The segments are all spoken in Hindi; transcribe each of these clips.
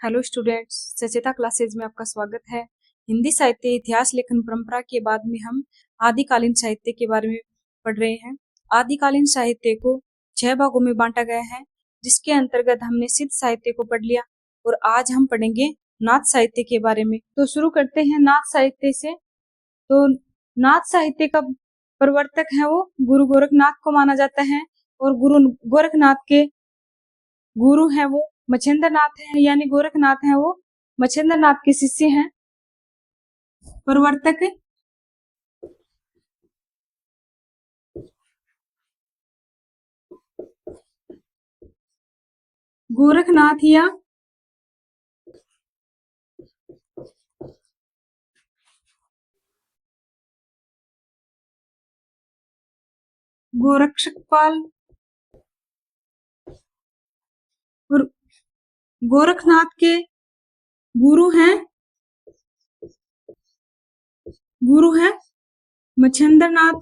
हेलो स्टूडेंट्स, सचेता क्लासेज में आपका स्वागत है। हिंदी साहित्य इतिहास लेखन परंपरा के बाद में हम आदिकालीन साहित्य के बारे में पढ़ रहे हैं। आदिकालीन साहित्य को 6 भागों में बांटा गया है, जिसके अंतर्गत हमने सिद्ध साहित्य को पढ़ लिया और आज हम पढ़ेंगे नाथ साहित्य के बारे में। तो शुरू करते हैं नाथ साहित्य से। तो नाथ साहित्य का प्रवर्तक है वो गुरु गोरखनाथ को माना जाता है और गुरु गोरखनाथ के गुरु है वो मच्छिंद्र नाथ है, यानी गोरखनाथ है वो मच्छिंद्र नाथ के शिष्य हैं। प्रवर्तक गोरखनाथ या गोरक्षपाल और गोरखनाथ के गुरु हैं मच्छिंद्र नाथ।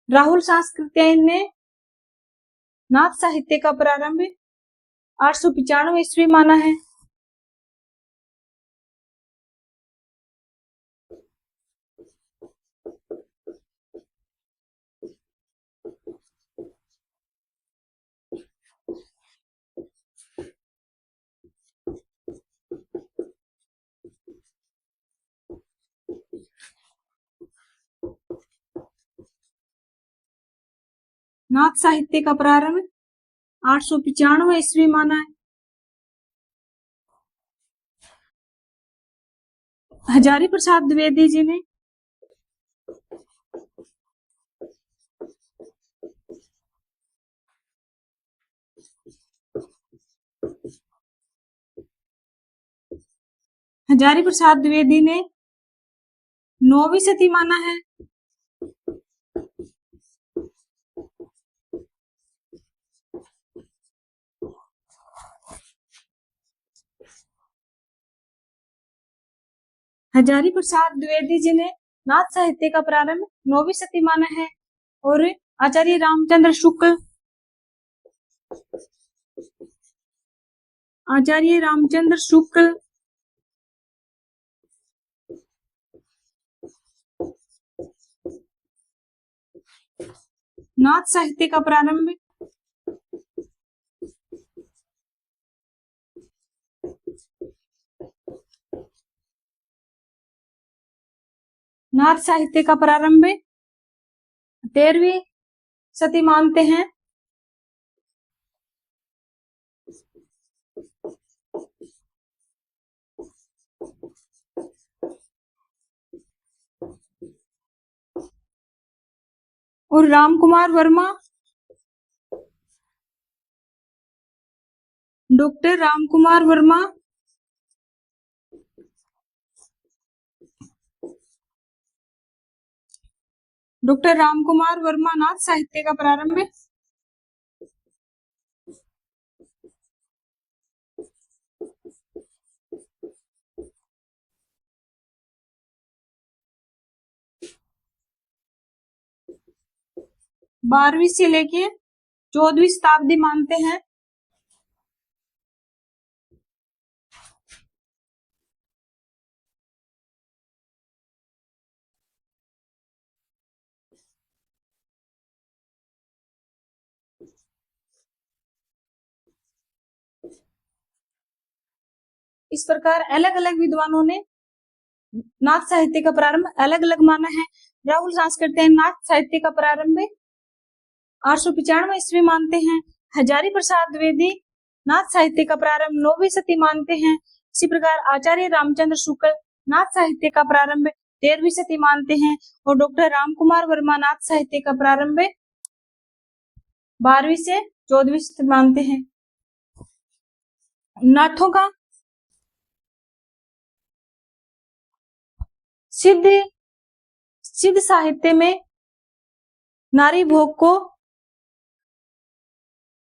राहुल सांस्कृत्यायन ने नाथ साहित्य का प्रारंभ 895 ईस्वी माना है। नाथ साहित्य का प्रारंभ 895 ईस्वी माना है। हजारी प्रसाद द्विवेदी जी ने हजारी प्रसाद द्विवेदी ने 9वीं सदी माना है। हजारी प्रसाद द्विवेदी जी ने नाथ साहित्य का प्रारंभ 9वीं सदी माना है और आचार्य रामचंद्र शुक्ल नाथ साहित्य का प्रारंभ नाथ साहित्य का प्रारंभ 13वीं सदी मानते हैं। और रामकुमार वर्मा डॉक्टर रामकुमार वर्मा नाथ साहित्य का प्रारंभ बारहवीं से लेके 14वीं शताब्दी मानते हैं। इस प्रकार अलग अलग विद्वानों ने नाथ साहित्य का प्रारंभ अलग अलग माना है। राहुल सांस्कृत्यायन नाथ साहित्य का प्रारंभ 895 ईस्वी मानते हैं। हजारी प्रसाद द्विवेदी नाथ साहित्य का प्रारंभ 9वीं सदी मानते हैं। इसी प्रकार आचार्य रामचंद्र शुक्ल नाथ साहित्य का प्रारंभ 13वीं सदी मानते हैं और डॉक्टर रामकुमार वर्मा नाथ साहित्य का प्रारंभ 12वीं से 14वीं सदी मानते हैं। नाथों का सिद्ध साहित्य में नारी भोग को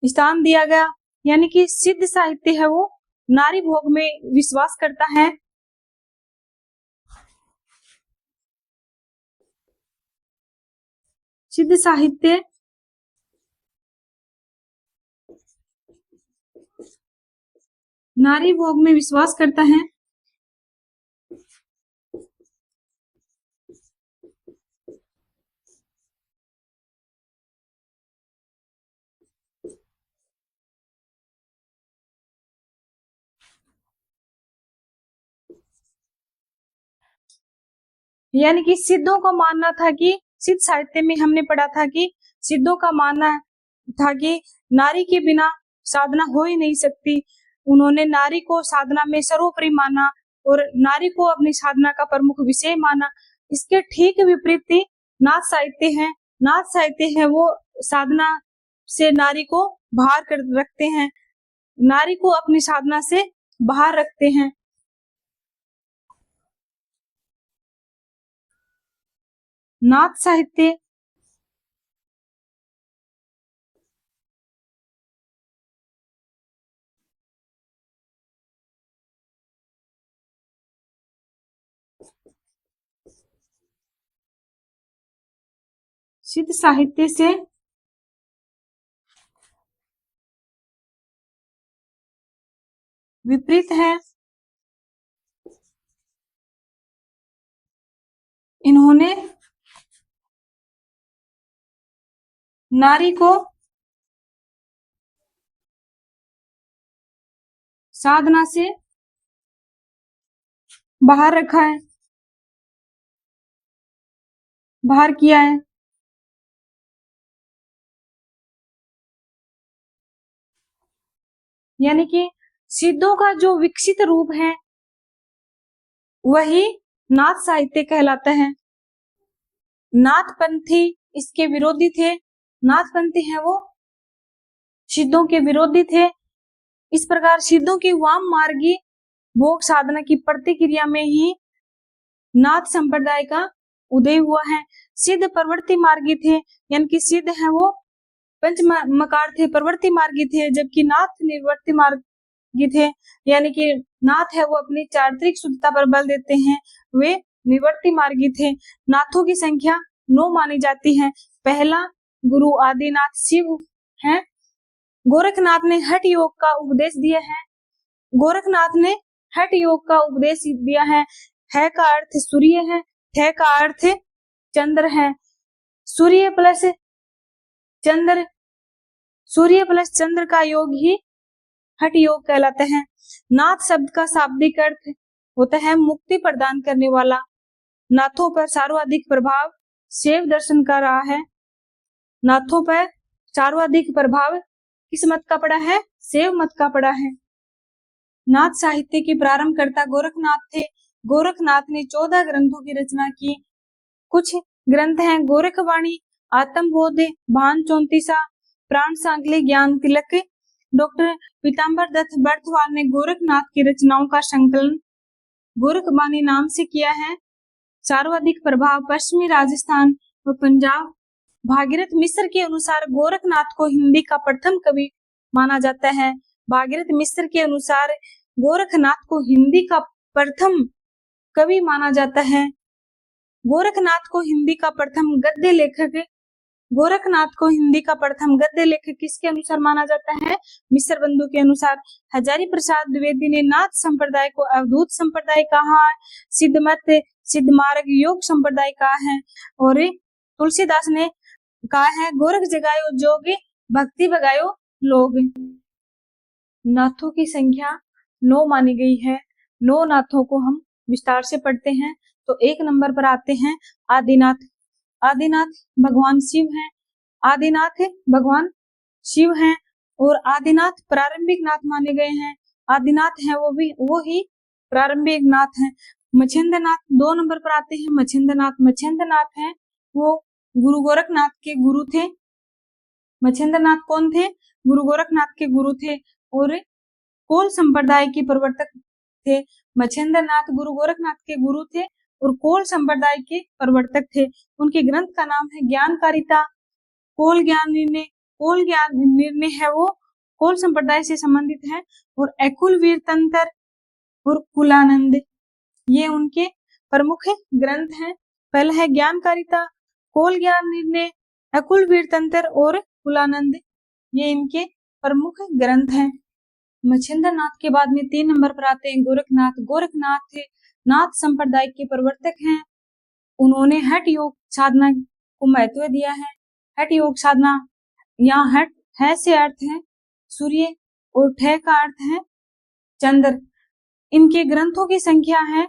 स्थान दिया गया, यानी कि सिद्ध साहित्य है वो नारी भोग में विश्वास करता है। सिद्ध साहित्य नारी भोग में विश्वास करता है। यानी कि सिद्धों का मानना था कि सिद्ध साहित्य में हमने पढ़ा था कि सिद्धों का मानना था कि नारी के बिना साधना हो ही नहीं सकती। उन्होंने नारी को साधना में सर्वोपरि माना और नारी को अपनी साधना का प्रमुख विषय माना। इसके ठीक विपरीत नाथ साहित्य है। नाथ साहित्य है वो साधना से नारी को बाहर कर रखते हैं, नारी को अपनी साधना से बाहर रखते हैं। नाथ साहित्य सिद्ध साहित्य से विपरीत है। इन्होंने नारी को साधना से बाहर रखा है, बाहर किया है। यानी कि सिद्धों का जो विकसित रूप है वही नाथ साहित्य कहलाता है। नाथपंथी इसके विरोधी थे। नाथपंथी है वो सिद्धों के विरोधी थे। इस प्रकार सिद्धों की वाम मार्गी भोग साधना की प्रतिक्रिया में ही नाथ संप्रदाय का उदय हुआ है। सिद्ध प्रवृत्ति मार्गी थे, यानी कि सिद्ध है वो पंच मकार थे, प्रवृत्ति मार्गी थे, जबकि नाथ निवृत्ति मार्गी थे। यानी कि नाथ है वो अपनी चारित्रिक शुद्धता पर बल देते हैं, वे निवृत्ति मार्गी थे। नाथों की संख्या 9 मानी जाती है। पहला गुरु आदिनाथ शिव है। गोरखनाथ ने हठ योग का उपदेश दिया है। गोरखनाथ ने हठ योग का उपदेश दिया है। है का अर्थ सूर्य है, ठ का अर्थ चंद्र है। सूर्य प्लस चंद्र, सूर्य प्लस चंद्र का योग ही हठ योग कहलाता है। नाथ शब्द का शाब्दिक अर्थ होता है मुक्ति प्रदान करने वाला। नाथों पर सर्वाधिक प्रभाव शैव दर्शन का रहा है। नाथों पर सर्वाधिक प्रभाव किस मत का पड़ा है? शैव मत का पड़ा है। नाथ साहित्य के प्रारंभकर्ता गोरखनाथ थे। गोरखनाथ ने 14 ग्रंथों की रचना की। कुछ ग्रंथ हैं गोरखवाणी, आत्मबोध, भान 34, प्राण सांकले, ज्ञान तिलक। डॉक्टर पीताम्बर दत्त बर्थवाल ने गोरखनाथ की रचनाओं का संकलन गोरखवाणी नाम से किया है। सर्वाधिक प्रभाव पश्चिमी राजस्थान व पंजाब। भागीरथ मिश्र के अनुसार गोरखनाथ को हिंदी का प्रथम कवि माना जाता है। भागीरथ मिश्र के अनुसार गोरखनाथ को हिंदी का प्रथम कवि माना जाता है। गोरखनाथ को हिंदी का प्रथम गद्य लेखक, गोरखनाथ को हिंदी का प्रथम गद्य लेखक किसके अनुसार माना जाता है? मिश्र बंधु के अनुसार। हजारी प्रसाद द्विवेदी ने नाथ संप्रदाय को अवधूत संप्रदाय कहा है। सिद्धमत, सिद्ध मार्ग, योग संप्रदाय कहा है। और तुलसीदास ने कहा है गोरख जगायो जोग, भक्ति भगायो लोग। नाथों की संख्या 9 मानी गई है। 9 नाथों को हम विस्तार से पढ़ते हैं। तो 1 नंबर पर आते हैं आदिनाथ। आदिनाथ भगवान शिव हैं। आदिनाथ भगवान शिव हैं और आदिनाथ प्रारंभिक नाथ माने गए हैं। आदिनाथ है वो ही प्रारंभिक नाथ हैं। मच्छिंद्रनाथ 2 नंबर पर आते हैं। मच्छिंद्रनाथ, मच्छिंद्रनाथ है वो गुरु गोरखनाथ के गुरु थे। मच्छिंद्रनाथ कौन थे? गुरु गोरखनाथ के गुरु थे और कोल संप्रदाय के प्रवर्तक थे। मच्छिंद्रनाथ गुरु गोरखनाथ के गुरु थे और कोल संप्रदाय के प्रवर्तक थे। उनके ग्रंथ का नाम है ज्ञानकारिता, कोल ज्ञान निर्णय। कोल ज्ञान निर्णय है वो कोल संप्रदाय से संबंधित है। और एकुल वीर तंत्र और कुलानंद, ये उनके प्रमुख ग्रंथ हैं। पहला है ज्ञानकारिता, कोल ज्ञान निर्णय, अकुल वीर तंत्र और कुलानंद, ये इनके प्रमुख ग्रंथ हैं। मच्छिंद्र नाथ के बाद में 3 नंबर पर आते हैं गोरखनाथ। गोरखनाथ नाथ संप्रदाय के प्रवर्तक हैं। उन्होंने हठ योग साधना को महत्व दिया है। हठ योग साधना, यहाँ हठ है से अर्थ है सूर्य और ठे का अर्थ है चंद्र। इनके ग्रंथों की संख्या है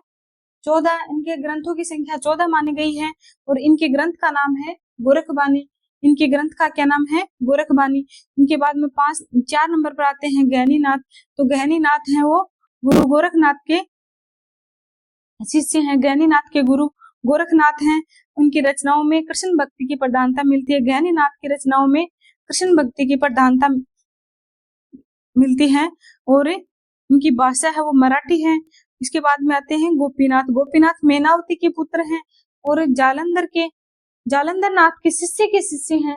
14। इनके ग्रंथों की संख्या 14 मानी गई है और इनके ग्रंथ का नाम है गोरखबानी। इनके ग्रंथ का क्या नाम है? गोरखबानी। इनके बाद में 4 नंबर पर आते हैं गहनीनाथ। तो गहनीनाथ है वो गुरु गोरखनाथ के शिष्य हैं। गहनीनाथ के गुरु गोरखनाथ हैं। उनकी रचनाओं में कृष्ण भक्ति की प्रधानता मिलती है। गहनीनाथ की रचनाओं में कृष्ण भक्ति की प्रधानता मिलती है और उनकी भाषा है वो मराठी है। इसके बाद में आते हैं गोपीनाथ। गोपीनाथ मेनावती के पुत्र हैं और जालंधर नाथ के शिष्य हैं।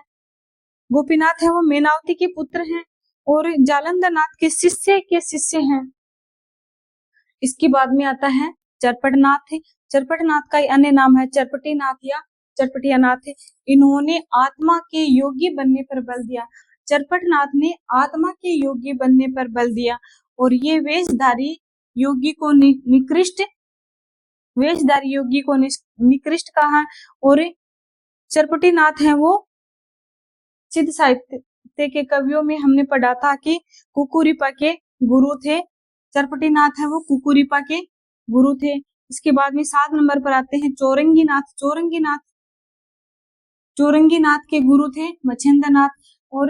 गोपीनाथ है वो मेनावती के पुत्र हैं और जालंधर नाथ के शिष्य हैं। इसके बाद में आता है चरपटनाथ। चरपटनाथ का अन्य नाम है चरपटीनाथ या चरपटियानाथ। इन्होंने आत्मा के योगी बनने पर बल दिया। चरपटनाथ ने आत्मा के योगी बनने पर बल दिया और ये वेशधारी योगी को निकृष्ट कहा। और चरपटीनाथ है वो सिद्ध साहित्य के कवियों में हमने पढ़ा था कि कुकुरिपा के गुरु थे। चरपटीनाथ है वो कुकुरिपा के गुरु थे। इसके बाद में 7 नंबर पर आते हैं चौरंगीनाथ। चौरंगीनाथ के गुरु थे मच्छिंद्रनाथ और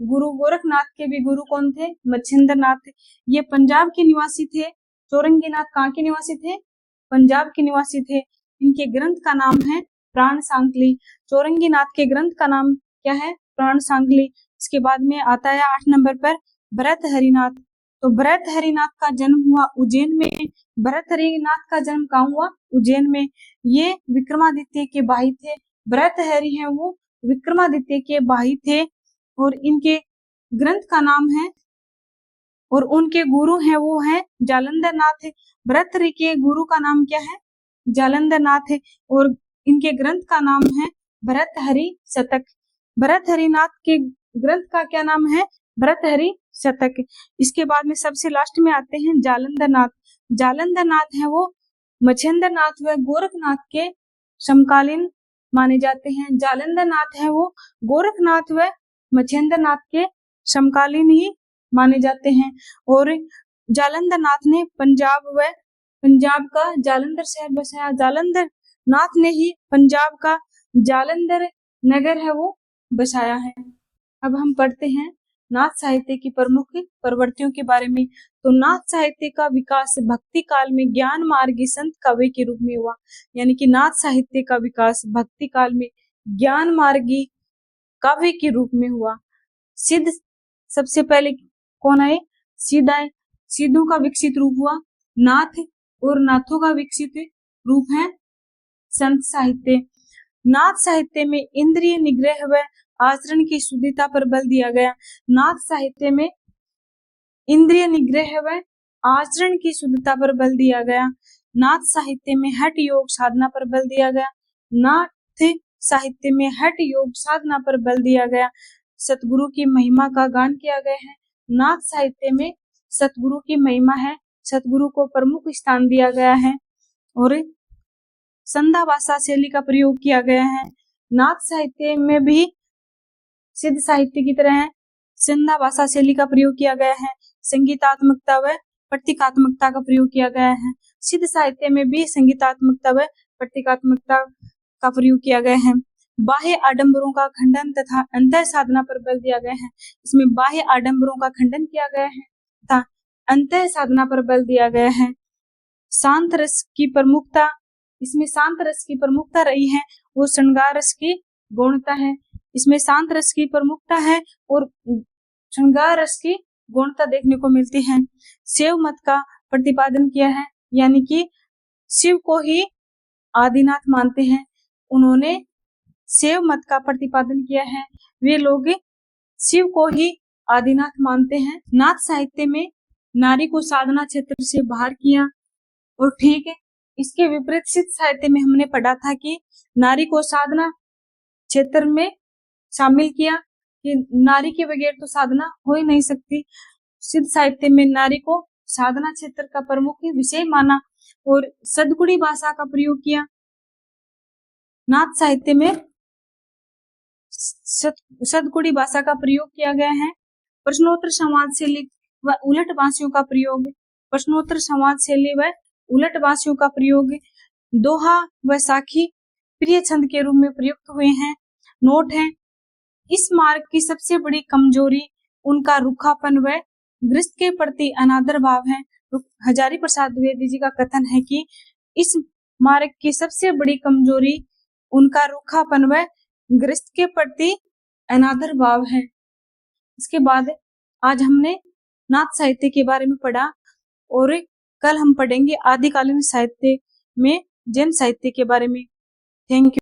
गुरु गोरखनाथ के भी गुरु कौन थे? मच्छिंद्रनाथ। ये पंजाब के निवासी थे। चौरंगीनाथ कहाँ के निवासी थे? पंजाब के निवासी थे। इनके ग्रंथ का नाम है प्राण सांकली। चौरंगीनाथ के ग्रंथ का नाम क्या है? प्राण सांकली। इसके बाद में आता है 8 नंबर पर भरतहरिनाथ। तो भरतहरिनाथ का जन्म हुआ उज्जैन में। भरतहरिनाथ का जन्म कहाँ हुआ? उज्जैन में। ये विक्रमादित्य के भाई थे। भरतहरि हैं वो विक्रमादित्य के भाई थे और इनके ग्रंथ का नाम है और उनके गुरु हैं वो है जालंधर नाथ। भरतहरि के गुरु का नाम क्या है? जालंधर नाथ है और इनके ग्रंथ का नाम है भरतहरि शतक। भरतहरि नाथ के ग्रंथ का क्या नाम है? भरतहरि शतक। इसके बाद में सबसे लास्ट में आते हैं जालंधर नाथ। जालंधर नाथ है वो मच्छिंद्र नाथ व गोरखनाथ के समकालीन माने जाते हैं। जालंधर नाथ है वो गोरखनाथ व मच्छिंद्र नाथ के समकालीन ही माने जाते हैं और जालंधर नाथ ने पंजाब का जालंधर शहर बसाया। जालंधर नाथ ने ही पंजाब का जालंधर नगर है वो बसाया है। अब हम पढ़ते हैं नाथ साहित्य की प्रमुख प्रवृत्तियों के बारे में। तो नाथ साहित्य का विकास भक्ति काल में ज्ञान मार्गी संत काव्य के रूप में हुआ। यानी कि नाथ साहित्य का विकास भक्ति काल में ज्ञान मार्गी काव्य के रूप में हुआ। सिद्ध सबसे पहले कौन आए? सिद्ध आए। सिद्धों का विकसित रूप हुआ नाथ और नाथों का विकसित रूप है संत साहित्य। नाथ साहित्य में इंद्रिय निग्रह व आचरण की शुद्धता पर बल दिया गया। नाथ साहित्य में इंद्रिय निग्रह व आचरण की शुद्धता पर बल दिया गया। नाथ साहित्य में हठ योग साधना पर बल दिया गया। नाथ साहित्य में हठ योग साधना पर बल दिया गया। सतगुरु की महिमा का गान किया गया है। नाथ साहित्य में सतगुरु की महिमा है। सतगुरु को प्रमुख स्थान दिया गया है और संधा भाषा शैली का प्रयोग किया गया है। नाथ साहित्य में भी सिद्ध साहित्य की तरह है संधा भाषा शैली का प्रयोग किया गया है। संगीतात्मकता व प्रतीकात्मकता का प्रयोग किया गया है। सिद्ध साहित्य में भी संगीतात्मकता व प्रतीकात्मकता का प्रयोग किया गया है। बाह्य आडंबरों का खंडन तथा अंतर साधना पर बल दिया गया है। इसमें बाह्य आडंबरों का खंडन किया गया है तथा अंतर साधना पर बल दिया गया है। शांत रस की प्रमुखता, इसमें शांत रस की प्रमुखता रही है वो श्रृंगार रस की गौणता है। इसमें शांत रस की प्रमुखता है और श्रृंगार रस की गौणता देखने को मिलती है। शिव मत का प्रतिपादन किया है, यानी कि शिव को ही आदिनाथ मानते हैं। उन्होंने शिव मत का प्रतिपादन किया है। वे लोग शिव को ही आदिनाथ मानते हैं। नाथ साहित्य में नारी को साधना क्षेत्र से बाहर किया और ठीक है, इसके विपरीत सिद्ध साहित्य में हमने पढ़ा था कि नारी को साधना क्षेत्र में शामिल किया कि नारी के बगैर तो साधना हो ही नहीं सकती। सिद्ध साहित्य में नारी को साधना क्षेत्र का प्रमुख विषय माना और सदगुणी भाषा का प्रयोग किया। नाथ साहित्य में सदगुणी भाषा का प्रयोग किया गया है। प्रश्नोत्तर संवाद शैली व उलट वाक्यों का प्रयोग, प्रश्नोत्तर संवाद शैली व उलट वाक्यों का प्रयोग दोहा व साखी प्रिय छंद के रूप में प्रयुक्त हुए हैं। नोट है, इस मार्ग की सबसे बड़ी कमजोरी उनका रूखापन व गृहस्थ के प्रति अनादर भाव है। हजारी प्रसाद द्विवेदी जी का कथन है कि इस मार्ग की सबसे बड़ी कमजोरी उनका रूखापन व गृहस्थ के प्रति अनादर भाव है। इसके बाद आज हमने नाथ साहित्य के बारे में पढ़ा और कल हम पढ़ेंगे आदिकालीन साहित्य में जैन साहित्य के बारे में। Thank you.